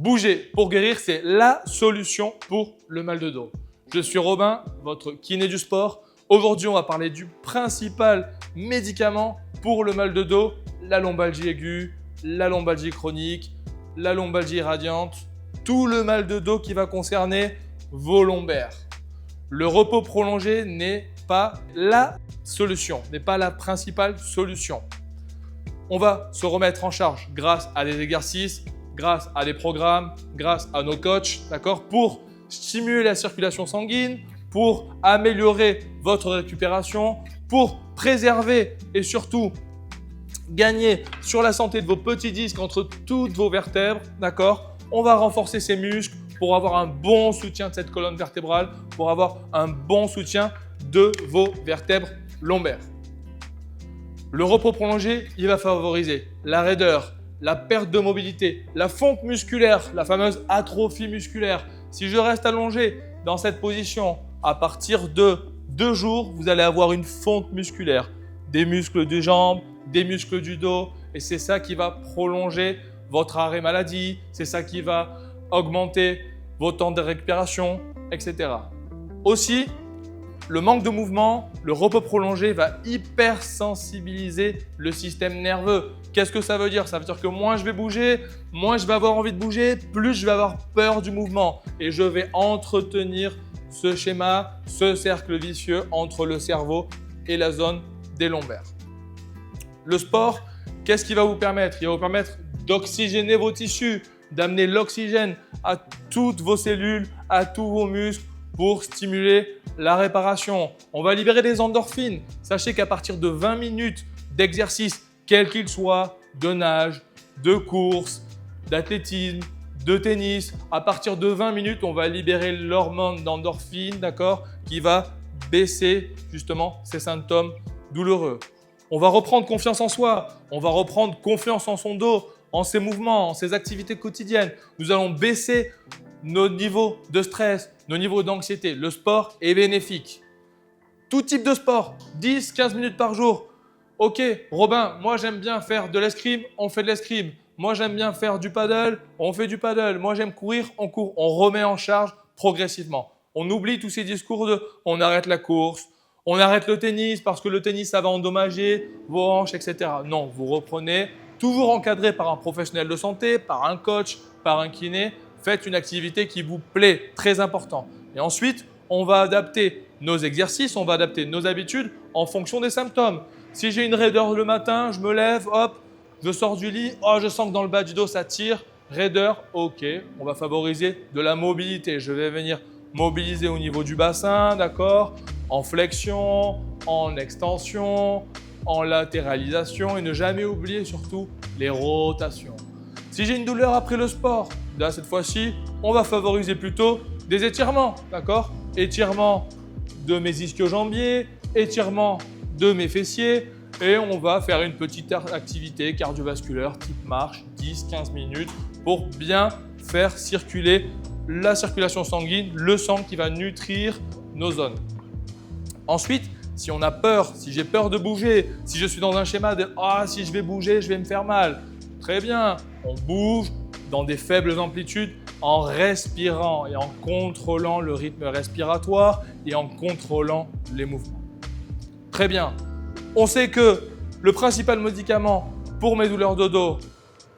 Bouger pour guérir, c'est la solution pour le mal de dos. Je suis Robin, votre kiné du sport. Aujourd'hui, on va parler du principal médicament pour le mal de dos, la lombalgie aiguë, la lombalgie chronique, la lombalgie radiante, tout le mal de dos qui va concerner vos lombaires. Le repos prolongé n'est pas la solution, n'est pas la principale solution. On va se remettre en charge grâce à des exercices, grâce à des programmes, grâce à nos coachs, d'accord, pour stimuler la circulation sanguine, pour améliorer votre récupération, pour préserver et surtout gagner sur la santé de vos petits disques entre toutes vos vertèbres, d'accord. On va renforcer ces muscles pour avoir un bon soutien de cette colonne vertébrale, pour avoir un bon soutien de vos vertèbres lombaires. Le repos prolongé, il va favoriser la raideur, la perte de mobilité, la fonte musculaire, la fameuse atrophie musculaire. Si je reste allongé dans cette position, à partir de 2 jours, vous allez avoir une fonte musculaire, des muscles des jambes, des muscles du dos, et c'est ça qui va prolonger votre arrêt maladie, c'est ça qui va augmenter vos temps de récupération, etc. Aussi, le manque de mouvement, le repos prolongé va hypersensibiliser le système nerveux. Qu'est-ce que ça veut dire? Ça veut dire que moins je vais bouger, moins je vais avoir envie de bouger, plus je vais avoir peur du mouvement. Et je vais entretenir ce schéma, ce cercle vicieux entre le cerveau et la zone des lombaires. Le sport, qu'est-ce qui va vous permettre? Il va vous permettre d'oxygéner vos tissus, d'amener l'oxygène à toutes vos cellules, à tous vos muscles pour stimuler la réparation. On va libérer des endorphines. Sachez qu'à partir de 20 minutes d'exercice, quel qu'il soit, de nage, de course, d'athlétisme, de tennis, à partir de 20 minutes, on va libérer l'hormone d'endorphine, d'accord, qui va baisser justement ces symptômes douloureux. On va reprendre confiance en soi, on va reprendre confiance en son dos, en ses mouvements, en ses activités quotidiennes. Nous allons baisser nos niveaux de stress, nos niveaux d'anxiété. Le sport est bénéfique. Tout type de sport, 10-15 minutes par jour. Ok, Robin, moi j'aime bien faire de l'escrime, on fait de l'escrime. Moi j'aime bien faire du paddle, on fait du paddle. Moi j'aime courir, on court. On remet en charge progressivement. On oublie tous ces discours de on arrête la course, on arrête le tennis parce que le tennis ça va endommager vos hanches, etc. Non, vous reprenez, toujours encadré par un professionnel de santé, par un coach, par un kiné. Faites une activité qui vous plaît, très important. Et ensuite, on va adapter nos exercices, on va adapter nos habitudes en fonction des symptômes. Si j'ai une raideur le matin, je me lève, hop, je sors du lit, oh, je sens que dans le bas du dos ça tire, raideur, ok, on va favoriser de la mobilité. Je vais venir mobiliser au niveau du bassin, d'accord, en flexion, en extension, en latéralisation et ne jamais oublier surtout les rotations. Si j'ai une douleur après le sport, là cette fois-ci, on va favoriser plutôt des étirements, d'accord? Étirement de mes ischio-jambiers, étirement de mes fessiers et on va faire une petite activité cardiovasculaire type marche, 10-15 minutes pour bien faire circuler la circulation sanguine, le sang qui va nutrir nos zones. Ensuite, si on a peur, si j'ai peur de bouger, si je suis dans un schéma de « Ah, si je vais bouger, je vais me faire mal », très bien, on bouge dans des faibles amplitudes en respirant et en contrôlant le rythme respiratoire et en contrôlant les mouvements. Très bien, on sait que le principal médicament pour mes douleurs de dos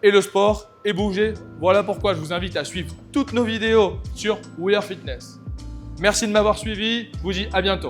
est le sport et bouger. Voilà pourquoi je vous invite à suivre toutes nos vidéos sur We Are Fitness. Merci de m'avoir suivi, je vous dis à bientôt.